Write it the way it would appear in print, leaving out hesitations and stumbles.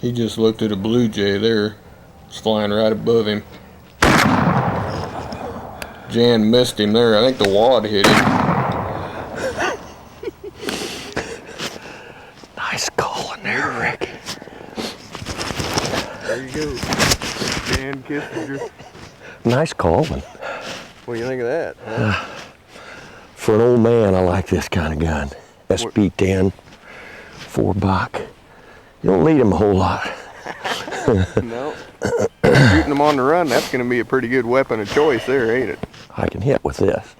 He just looked at a blue jay there. It's flying right above him. Jan missed him there. I think the wad hit him. Nice calling there, Rick. There you go. Jan Kissinger. Nice calling. What do you think of that? Huh? For an old man, I like this kind of gun. SP10, 4-buck. You don't need them a whole lot. No. Shooting them on the run, that's going to be a pretty good weapon of choice there, ain't it? I can hit with this.